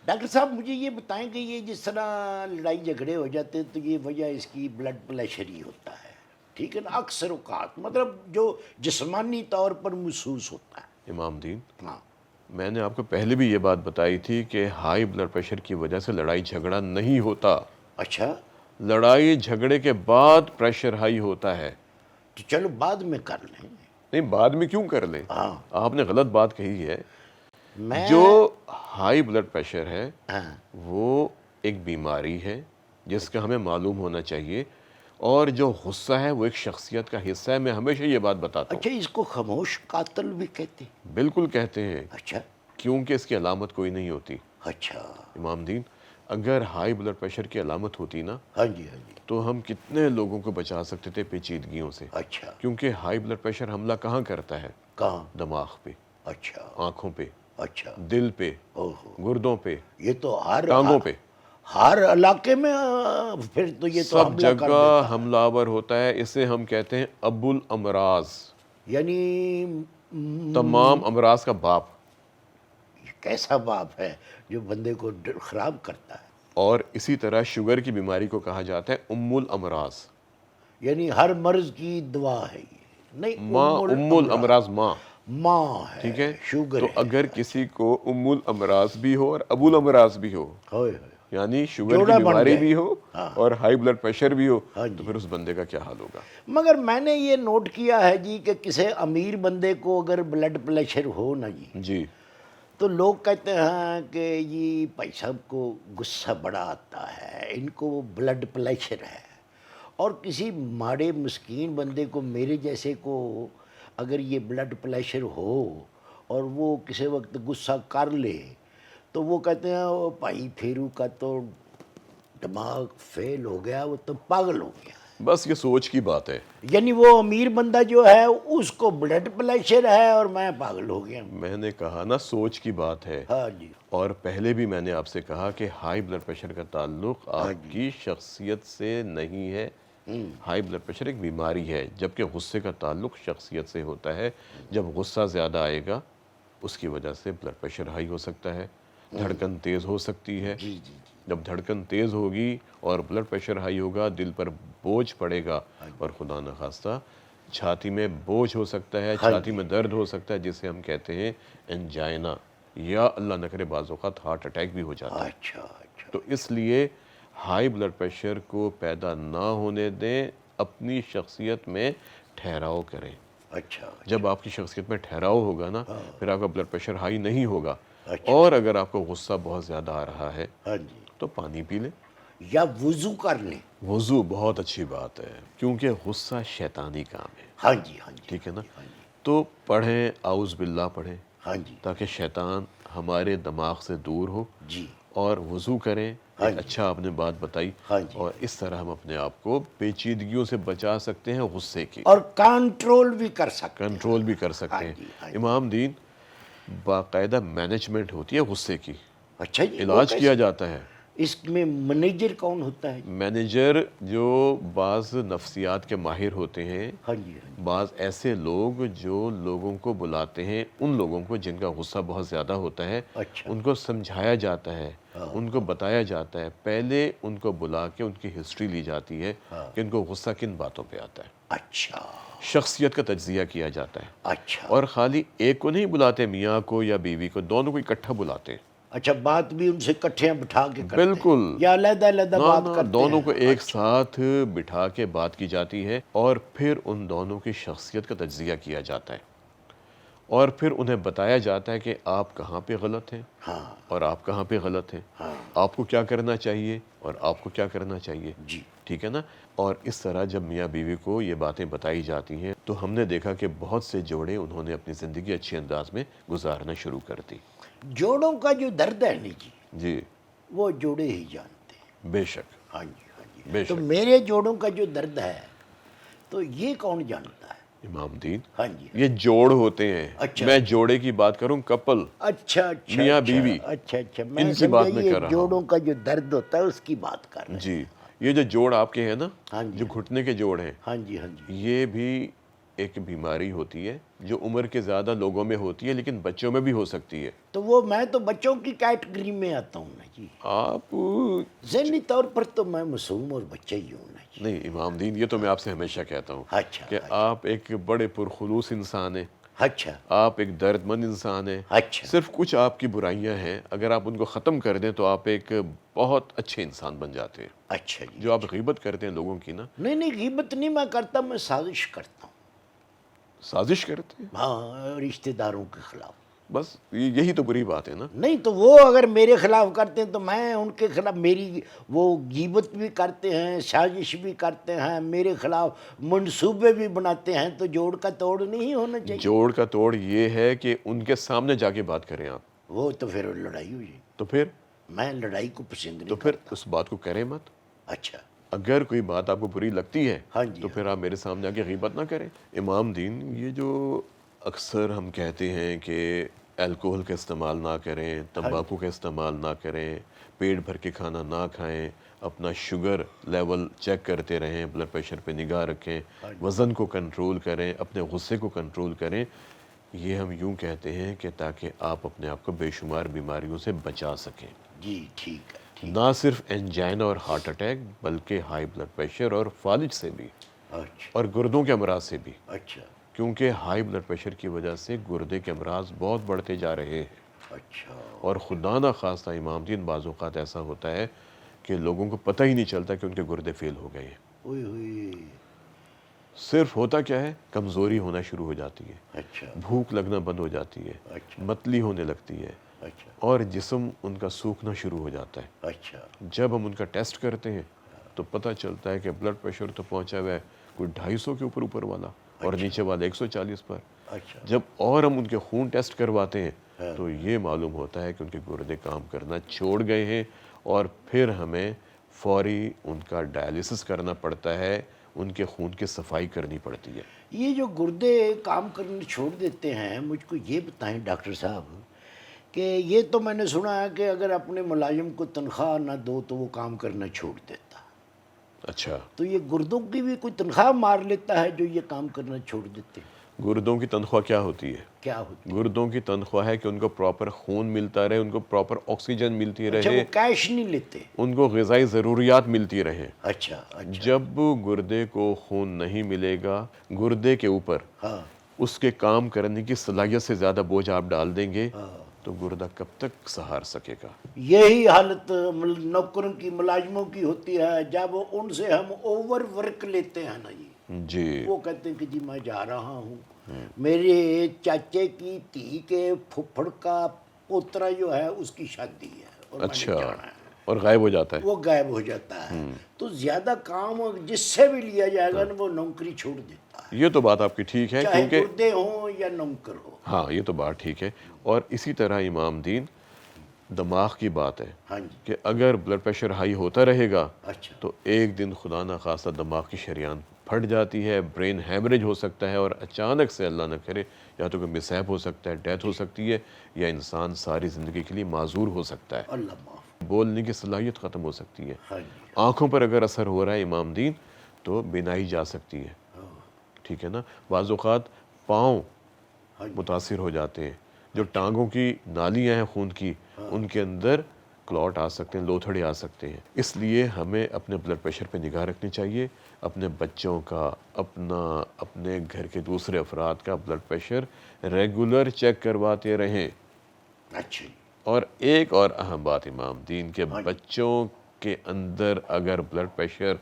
Doctor صاحب مجھے یہ بتائیں کہ یہ جس طرح لڑائی جھگڑے ہو جاتے ہیں تو یہ وجہ اس کی بلڈ پریشر ہی ہوتا ہے، ٹھیک ہے نا، اکثر اوقات مطلب جو جسمانی طور پر محسوس ہوتا ہے۔ امام دین، ہاں میں نے آپ کو پہلے بھی یہ بات بتائی تھی کہ ہائی بلڈ پریشر کی وجہ سے لڑائی جھگڑا نہیں ہوتا، اچھا، لڑائی جھگڑے کے بعد پریشر ہائی ہوتا ہے۔ تو چلو بعد میں کر لیں۔ نہیں، بعد میں کیوں کر لیں؟ ہاں آپ نے غلط بات کہی ہے۔ میں جو ہائی بلڈ پریشر ہے ہاں وہ ایک بیماری ہے جس کا ہمیں معلوم ہونا چاہیے، اور جو غصہ ہے وہ ایک شخصیت کا حصہ ہے۔ میں ہمیشہ یہ بات بتاتا ہوں۔ اچھا، اس کو خاموش قاتل بھی کہتے ہیں؟ بالکل کہتے ہیں، اچھا کیونکہ اس کی علامت کوئی نہیں ہوتی۔ اچھا، امام دین، اگر ہائی بلڈ پریشر کی علامت ہوتی نا ہاں جی ہاں جی، تو ہم کتنے لوگوں کو بچا سکتے تھے پیچیدگیوں سے، اچھا کیونکہ ہائی بلڈ پریشر حملہ کہاں کرتا ہے؟ کہاں؟ دماغ پہ، اچھا آنکھوں پہ، اچھا، دل پہ، اوہو، گردوں پہ، یہ تو ہر ٹانگوں پہ، ہر علاقے میں پھر تو یہ تو سب حملہ کر جگہ دیتا ہے، حملہ آور ہوتا ہے۔ اسے ہم کہتے ہیں ابو الامراض، یعنی تمام امراض کا باپ۔ کیسا باپ ہے جو بندے کو خراب کرتا ہے؟ اور اسی طرح شوگر کی بیماری کو کہا جاتا ہے ام الامراض، یعنی ہر مرض کی دوا ہے یہ، نہیں ماں، ام ام الامراض، الامراض ماں، ماں ہے، ٹھیک ہے؟ شوگر تو ہے، اگر کسی کو ام الامراض بھی ہو اور ابو الامراض بھی ہو، ہوئے ہوئے یعنی شوگر کی جوڑا بن بیماری جائے، بھی ہو ہاں اور ہائی بلڈ پریشر بھی ہو، ہاں تو جی۔ پھر اس بندے کا کیا حال ہوگا؟ مگر میں نے یہ نوٹ کیا ہے جی کہ کسی امیر بندے کو اگر بلڈ پریشر ہو نا جی، جی، تو لوگ کہتے ہیں کہ یہ بھائی صاحب کو غصہ بڑا آتا ہے، ان کو بلڈ پریشر ہے۔ اور کسی ماڑے مسکین بندے کو، میرے جیسے کو، اگر یہ بلڈ پریشر ہو اور وہ کسی وقت غصہ کر لے تو وہ کہتے ہیں وہ بھائی پھیرو کا تو دماغ فیل ہو گیا، وہ تو پاگل ہو گیا۔ بس یہ سوچ کی بات ہے۔ یعنی وہ امیر بندہ جو ہے اس کو بلڈ پریشر ہے اور میں پاگل ہو گیا ہوں۔ میں نے کہا نا، سوچ کی بات ہے۔ ہاں جی اور پہلے بھی میں نے آپ سے کہا کہ ہائی بلڈ پریشر کا تعلق ہاں آپ جی، کی شخصیت سے نہیں ہے۔ ہائی بلڈ پریشر ایک بیماری ہے، جبکہ غصے کا تعلق شخصیت سے ہوتا ہے۔ جب غصہ زیادہ آئے گا اس کی وجہ سے بلڈ پریشر ہائی ہو سکتا ہے، دھڑکن تیز ہو سکتی ہے۔ جی جی جی، جب دھڑکن تیز ہوگی اور بلڈ پریشر ہائی ہوگا، دل پر بوجھ پڑے گا، اور خدا نخواستہ چھاتی میں بوجھ ہو سکتا ہے، ہاں چھاتی جی، میں درد ہو سکتا ہے، جسے ہم کہتے ہیں انجائنا، یا اللہ نہ کرے بعض اوقات ہارٹ اٹیک بھی ہو جاتا ہے۔ اچھا اچھا، تو اس لیے ہائی بلڈ پریشر کو پیدا نہ ہونے دیں، اپنی شخصیت میں ٹھہراؤ کریں۔ اچھا جب آپ کی شخصیت میں ٹھہراؤ ہوگا نا، ہاں، پھر آپ کا بلڈ پریشر ہائی نہیں ہوگا۔ اچھا، اور اگر آپ کو غصہ بہت زیادہ آ رہا ہے ہاں جی، تو پانی پی لیں۔ یا وضو کر لیں۔ وضو بہت اچھی بات ہے، کیونکہ غصہ شیطانی کام ہے، ہاں جی ہاں جی ٹھیک ہے ہاں نا؟ جی ہاں جی تو پڑھیں، اعوذ باللہ پڑھیں، ہاں جی تاکہ شیطان ہمارے دماغ سے دور ہو، جی اور وضو کریں۔ ہاں ایک جی اچھا آپ نے بات بتائی، ہاں جی، اور اس طرح ہم اپنے آپ کو پیچیدگیوں سے بچا سکتے ہیں، غصے کی اور کنٹرول بھی کر سکتے ہیں۔ کنٹرول بھی کر ہاں سکتے ہیں۔ جی ہاں جی، امام دین، باقاعدہ مینجمنٹ ہوتی ہے غصے کی، اچھا جی، وہ علاج کیا کیسے؟ جاتا ہے۔ اس میں منیجر کون ہوتا ہے؟ مینیجر جو بعض نفسیات کے ماہر ہوتے ہیں، ہاں جی ہاں جی، بعض ایسے لوگ جو لوگوں کو بلاتے ہیں، ان لوگوں کو جن کا غصہ بہت زیادہ ہوتا ہے، اچھا، ان کو سمجھایا جاتا ہے، ہاں ان کو بتایا جاتا ہے، پہلے ان کو بلا کے ان کی ہسٹری لی جاتی ہے ہاں، کہ ان کو غصہ کن باتوں پہ آتا ہے، اچھا شخصیت کا تجزیہ کیا جاتا ہے۔ اچھا اور خالی ایک کو نہیں بلاتے، میاں کو یا بیوی کو، دونوں کو اکٹھا بلاتے ہیں۔ اچھا، بات بھی ان سے کٹھے بٹھا کے کرتے ہیں بالکل، یا علیحدہ علیحدہ نہ بات نہ، کرتے دونوں ہیں؟ کو ایک اچھا ساتھ بٹھا کے بات کی جاتی ہے، اور پھر ان دونوں کی شخصیت کا تجزیہ کیا جاتا ہے، اور پھر انہیں بتایا جاتا ہے کہ آپ کہاں پہ غلط ہیں ہاں اور آپ کہاں پہ غلط ہیں، ہاں آپ کو کیا کرنا چاہیے اور آپ کو کیا کرنا چاہیے، جی، ٹھیک ہے نا؟ اور اس طرح جب میاں بیوی کو یہ باتیں بتائی جاتی ہیں تو ہم نے دیکھا کہ بہت سے جوڑے انہوں نے اپنی زندگی اچھے انداز میں گزارنا شروع کر دی۔ جوڑوں کا جو درد ہے نا جی، جی، وہ جوڑے ہی جانتے ہیں۔ بے شک، ہاں جی ہاں جی، بے تو شک۔ میرے جوڑوں کا جو درد ہے تو یہ کون جانتا ہے؟ امام دین، ہاں جی، یہ جوڑ ہوتے ہیں، اچھا میں جوڑے کی بات کروں، کپل، اچھا اچھا میاں اچھا بیوی، اچھا اچھا، میں ان کی سمجھا بات میں یہ کر رہا جوڑوں ہوں۔ کا جو درد ہوتا ہے اس کی بات کر رہے ہیں۔ جی، یہ جو جوڑ آپ کے ہیں نا، ہاں جی جو گھٹنے کے جوڑ ہیں، ہاں جی ہاں جی، یہ بھی ایک بیماری ہوتی ہے جو عمر کے زیادہ لوگوں میں ہوتی ہے لیکن بچوں میں بھی ہو سکتی ہے. تو وہ میں تو بچوں کی کیٹیگری میں آتا ہوں نا جی. آپ ذہنی طور پر تو میں معصوم اور بچہ ہی ہوں نا جی. نہیں امام دین، یہ تو میں آپ سے ہمیشہ کہتا ہوں اچھا کہ آپ ایک بڑے پرخلوص انسان ہیں، اچھا آپ ایک درد مند انسان ہیں. اچھا صرف کچھ آپ کی برائیاں ہیں، اگر آپ ان کو ختم کر دیں تو آپ ایک بہت اچھے انسان بن جاتے ہیں. اچھا جی. جو آپ غیبت کرتے ہیں لوگوں کی نا، نہیں غیبت نہیں میں کرتا، میں سازش کرتا ہوں. سازش کرتے ہیں. ہاں رشتہ داروں کے خلاف. بس یہی تو بری بات ہے نا. نہیں تو وہ اگر میرے خلاف کرتے ہیں تو میں ان کے خلاف، میری وہ غیبت بھی کرتے ہیں، سازش بھی کرتے ہیں، میرے خلاف منصوبے بھی بناتے ہیں، تو جوڑ کا توڑ نہیں ہونا چاہیے. جوڑ کا توڑ یہ ہے کہ ان کے سامنے جا کے بات کریں آپ. وہ تو پھر لڑائی ہوئی. تو پھر میں لڑائی کو پسند تو نہیں پھر کرتا. اس بات کو کریں مت. اچھا اگر کوئی بات آپ کو بری لگتی ہے ہاں جی تو پھر آپ میرے سامنے آ کے غیبت نہ کریں. امام دین، یہ جو اکثر ہم کہتے ہیں کہ الکوہل کا استعمال نہ کریں، تمباکو کا استعمال نہ کریں، پیٹ بھر کے کھانا نہ کھائیں، اپنا شوگر لیول چیک کرتے رہیں، بلڈ پریشر پہ نگاہ رکھیں، وزن کو کنٹرول کریں، اپنے غصے کو کنٹرول کریں، یہ ہم یوں کہتے ہیں کہ تاکہ آپ اپنے آپ کو بے شمار بیماریوں سے بچا سکیں. جی ٹھیک ہے. نہ صرف انجائنا اور ہارٹ اٹیک بلکہ ہائی بلڈ پریشر اور فالج سے بھی، اچھا اور گردوں کے امراض سے بھی، اچھا کیونکہ ہائی بلڈ پریشر کی وجہ سے گردے کے امراض بہت بڑھتے جا رہے ہیں. اچھا. اور خدا نہ خواستہ امام دین، بعض اوقات ایسا ہوتا ہے کہ لوگوں کو پتہ ہی نہیں چلتا کہ ان کے گردے فیل ہو گئے ہیں. اوئے ہوئے. صرف ہوتا کیا ہے، کمزوری ہونا شروع ہو جاتی ہے، اچھا بھوک لگنا بند ہو جاتی ہے، اچھا متلی ہونے لگتی ہے، اچھا اور جسم ان کا سوکھنا شروع ہو جاتا ہے. اچھا جب ہم ان کا ٹیسٹ کرتے ہیں تو پتہ چلتا ہے کہ بلڈ پریشر تو پہنچا ہوا ہے کوئی 250 کے اوپر والا، اور نیچے والا 140 پر. اچھا جب اور ہم ان کے خون ٹیسٹ کرواتے ہیں تو یہ معلوم ہوتا ہے کہ ان کے گردے کام کرنا چھوڑ گئے ہیں، اور پھر ہمیں فوری ان کا ڈائلیسس کرنا پڑتا ہے، ان کے خون کی صفائی کرنی پڑتی ہے. یہ جو گردے کام کرنے چھوڑ دیتے ہیں، مجھ کو یہ بتائیں ڈاکٹر صاحب کہ یہ تو میں نے سنا ہے کہ اگر اپنے ملازم کو تنخواہ نہ دو تو وہ کام کرنا چھوڑ دیتا. اچھا، تو یہ گردوں کی بھی کوئی تنخواہ مار لیتا ہے جو یہ کام کرنا چھوڑ دیتے ہیں؟ گردوں کی تنخواہ کیا ہوتی ہے؟ کیا ہوتی؟ گردوں کی تنخواہ ہے کہ ان کو پراپر خون ملتا رہے، ان کو پراپر آکسیجن ملتی اچھا رہے، وہ کیش نہیں لیتے؟ ان کو غذائی ضروریات ملتی رہے. اچھا اچھا جب گردے کو خون نہیں ملے گا، گردے کے اوپر ہاں اس کے کام کرنے کی صلاحیت سے زیادہ بوجھ آپ ڈال دیں گے ہاں. تو گردہ کب تک سہار سکے گا؟ یہی حالت نوکروں کی، ملازموں کی ہوتی ہے جب ان سے ہم اوور ورک لیتے ہیں نا جی. جی وہ کہتے ہیں کہ جی میں جا رہا ہوں، میرے چاچے کی دھی کے پھپھڑ کا پوترا جو ہے اس کی شادی ہے اور میں نے اچھا، جانا ہے. اور غائب ہو جاتا ہے. وہ غائب ہو جاتا ہے. تو زیادہ کام جس سے بھی لیا جائے گا نا وہ نوکری چھوڑ دیتا ہے، یہ تو بات آپ کی ٹھیک ہے، چاہے کیونکہ گردے ہوں یا نوکر ہو. ہاں یہ تو بات ٹھیک ہے. اور اسی طرح امام دین، دماغ کی بات ہے ہاں جی. کہ اگر بلڈ پریشر ہائی ہوتا رہے گا اچھا تو ایک دن خدا نہ خواستہ دماغ کی شریان پھٹ جاتی ہے، برین ہیمریج ہو سکتا ہے، اور اچانک سے اللہ نہ کرے یا تو کوئی مسہب ہو سکتا ہے، ڈیتھ ہو سکتی ہے، یا انسان ساری زندگی کے لیے معذور ہو سکتا ہے، اللہ معاف. بولنے کی صلاحیت ختم ہو سکتی ہے. ہاں جی آنکھوں پر اگر اثر ہو رہا ہے امام دین تو بینائی جا سکتی ہے. ٹھیک ہے نا. بعض اوقات پاؤں ہاں جی. متاثر ہو جاتے ہیں، جو ٹانگوں کی نالیاں ہیں خون کی، ان کے اندر کلاٹ آ سکتے ہیں، لوتھڑے آ سکتے ہیں. اس لیے ہمیں اپنے بلڈ پریشر پہ نگاہ رکھنی چاہیے، اپنے بچوں کا، اپنے گھر کے دوسرے افراد کا بلڈ پریشر ریگولر چیک کرواتے رہیں. اچھا جی. اور ایک اور اہم بات امام دین کے، بچوں کے اندر اگر بلڈ پریشر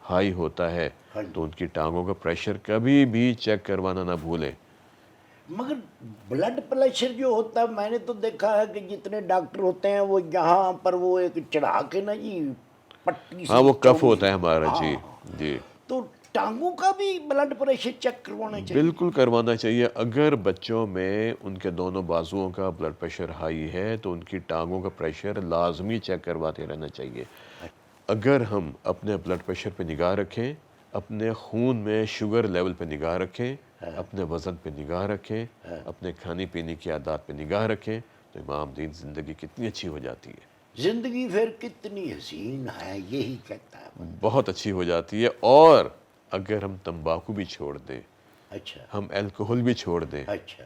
ہائی ہوتا ہے تو ان کی ٹانگوں کا پریشر کبھی بھی چیک کروانا نہ بھولیں. مگر بلڈ پریشر جو ہوتا ہے میں نے تو دیکھا ہے کہ جتنے ڈاکٹر ہوتے ہیں وہ یہاں پر وہ ایک چڑھا کے نا جی پٹی سے ہاں وہ کف چوڑی. ہوتا ہے ہمارا. جی ہاں. جی تو ٹانگوں کا بھی بلڈ پریشر چیک کروانا چاہیے؟ بالکل کروانا چاہیے. اگر بچوں میں ان کے دونوں بازوؤں کا بلڈ پریشر ہائی ہے تو ان کی ٹانگوں کا پریشر لازمی چیک کرواتے رہنا چاہیے. اگر ہم اپنے بلڈ پریشر پہ نگاہ رکھیں، اپنے خون میں شوگر لیول پہ نگاہ رکھیں، اپنے وزن پہ نگاہ رکھیں، اپنے کھانے پینے کی عادات پہ نگاہ رکھیں تو امام دین زندگی کتنی اچھی ہو جاتی ہے. زندگی پھر کتنی حسین ہے، یہی کہتا ہے. بہت اچھی ہو جاتی ہے. اور اگر ہم تمباکو بھی چھوڑ دیں اچھا ہم الکحل بھی چھوڑ دیں، اچھا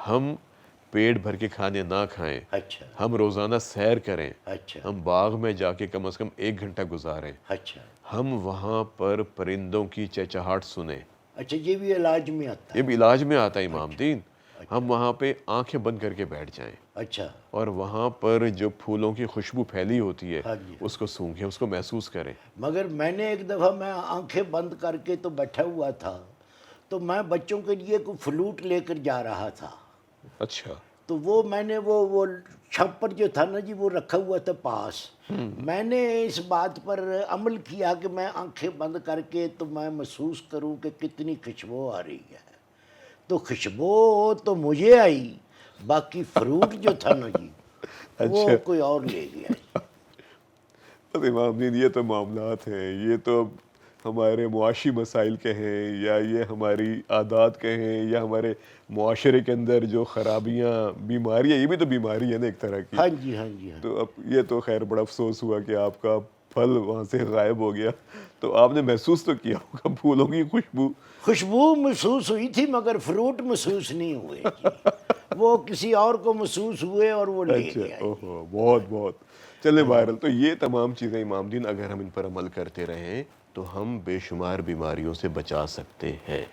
ہم پیٹ بھر کے کھانے نہ کھائیں، اچھا ہم روزانہ سیر کریں، اچھا ہم باغ میں جا کے کم از کم 1 گھنٹہ گزاریں، اچھا ہم وہاں پر پرندوں کی چہچہاہٹ سنیں، اچھا، یہ بھی علاج میں آتا یہ ہے؟ بھی علاج میں آتا ہے امام دین۔ اچھا ہم وہاں پہ آنکھیں بند کر کے بیٹھ جائیں اچھا، اور وہاں پر جو پھولوں کی خوشبو پھیلی ہوتی ہے ہاں جی ہاں۔ اس کو سونگھیں، اس کو محسوس کریں۔ مگر میں نے ایک دفعہ میں آنکھیں بند کر کے تو بیٹھا ہوا تھا، تو میں بچوں کے لیے کوئی فلوٹ لے کر جا رہا تھا، اچھا، تو وہ میں نے وہ چھپر جو تھا نا جی وہ رکھا ہوا تھا پاس، میں نے اس بات پر عمل کیا کہ میں آنکھیں بند کر کے تو میں محسوس کروں کہ کتنی خوشبو آ رہی ہے، تو خوشبو تو مجھے آئی، باقی فروٹ جو تھا نا جی وہ اچھا۔ کوئی اور لے گیا جی۔ اب امام دین یہ تو معاملات ہیں، یہ تو اب ہمارے معاشی مسائل کہیں یا یہ ہماری عادات کہیں یا ہمارے معاشرے کے اندر جو خرابیاں، بیماریاں، یہ بھی تو بیماری ہے نا ایک طرح کی۔ ہاں جی ہاں جی ہاں۔ تو اب یہ تو خیر بڑا افسوس ہوا کہ آپ کا پھل وہاں سے غائب ہو گیا، تو آپ نے محسوس تو کیا ہوگا پھولوں کی خوشبو۔ خوشبو محسوس ہوئی تھی مگر فروٹ محسوس نہیں ہوئے جی، وہ کسی اور کو محسوس ہوئے اور وہ لے اچھا، گیا جی۔ اوہو، بہت بہت چلے بہرحال، تو یہ تمام چیزیں امام دین اگر ہم ان پر عمل کرتے رہیں تو ہم بے شمار بیماریوں سے بچا سکتے ہیں۔